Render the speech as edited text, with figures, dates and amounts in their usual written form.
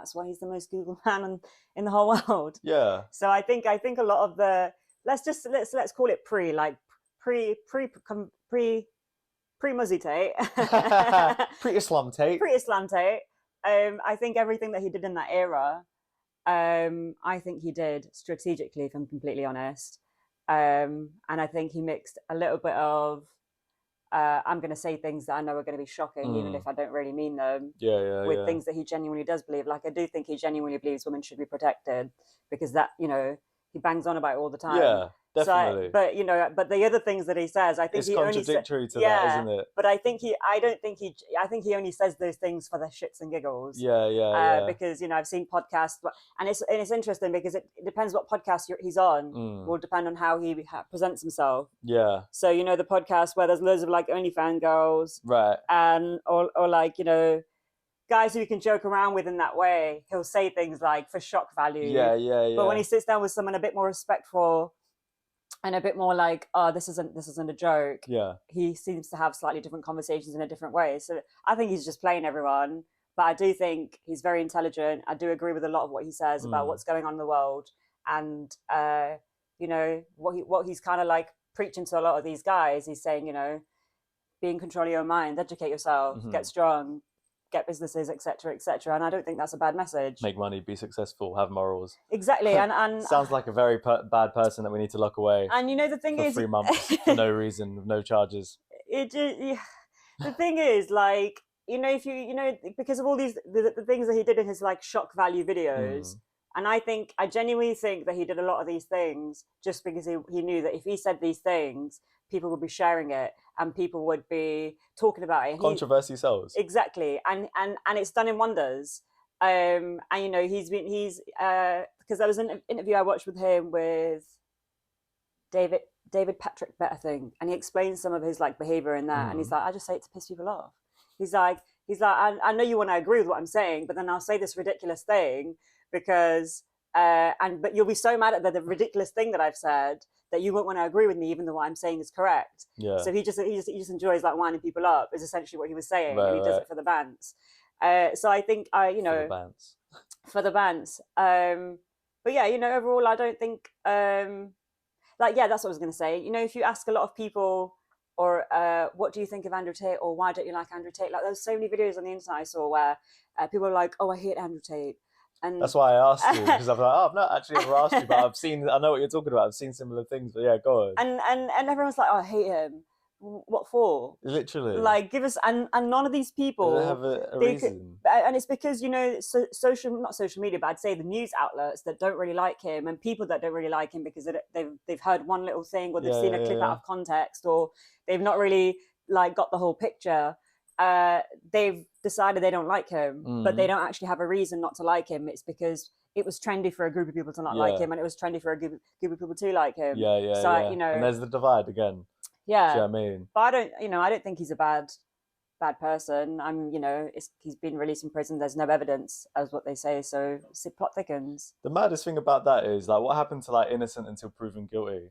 that's why he's the most Googled man in the whole world. Yeah. So I think a lot of the let's call it pre Muzzy Tate, Pre-Islam Tate. pre-Islam Tate. I think everything that he did in that era, I think he did strategically, if I'm completely honest. And I think he mixed a little bit of I'm going to say things that I know are going to be shocking, even if I don't really mean them. With things that he genuinely does believe. Like I do think he genuinely believes women should be protected, because that, he bangs on about it all the time. Yeah, definitely. So, but the other things that he says, I think it's he contradictory only to that, isn't it? But I think he only says those things for the shits and giggles. Yeah. Because I've seen podcasts, and it's interesting because it depends what podcast he's on. Will depend on how he presents himself. Yeah. So the podcast where there's loads of like OnlyFans girls, right? And or like guys who you can joke around with in that way, he'll say things like for shock value. Yeah. But when he sits down with someone a bit more respectful and a bit more like, oh, this isn't a joke. Yeah. He seems to have slightly different conversations in a different way. So I think he's just playing everyone. But I do think he's very intelligent. I do agree with a lot of what he says about what's going on in the world. And, what he's kind of like preaching to a lot of these guys. He's saying, be in control of your mind, educate yourself, get strong, get businesses, etc., etc. And I don't think that's a bad message. Make money, be successful, have morals. Exactly. And sounds like a very bad person that we need to lock away. And the thing is, 3 months for no reason, no charges. The thing is, like, if because of all these the things that he did in his like shock value videos. And I genuinely think that he did a lot of these things just because he knew that if he said these things, people would be sharing it and people would be talking about it. Controversy sells. Exactly. And it's done in wonders. And because there was an interview I watched with him with David Patrick Better thing, and he explains some of his like behavior in that, and he's like, I just say it to piss people off. He's like, I know you want to agree with what I'm saying, but then I'll say this ridiculous thing because but you'll be so mad at the ridiculous thing that I've said that you won't want to agree with me, even though what I'm saying is correct. Yeah. So he just enjoys like winding people up. Is essentially what he was saying, right, and he does it for the bands. So I think for the bands. But yeah, overall, I don't think that's what I was going to say. If you ask a lot of people, or what do you think of Andrew Tate, or why don't you like Andrew Tate? Like, there's so many videos on the internet I saw where people are like, oh, I hate Andrew Tate. And that's why I asked you, because I'm like, I've not actually ever asked you, but I know what you're talking about. I've seen similar things, but yeah, go on. And everyone's like, oh, I hate him. What for? Literally. Like, give us, and none of these people. They have a reason. And it's because, not social media, but I'd say the news outlets that don't really like him, and people that don't really like him because they've heard one little thing, or they've seen a clip out of context, or they've not really like got the whole picture. They've decided they don't like him, but they don't actually have a reason not to like him. It's because it was trendy for a group of people to not like him, and it was trendy for a group of people to like him. So and there's the divide again. Yeah. Do you know what I mean? But I don't think he's a bad person. He's been released from prison. There's no evidence, as what they say. So plot thickens. The maddest thing about that is like, what happened to like innocent until proven guilty?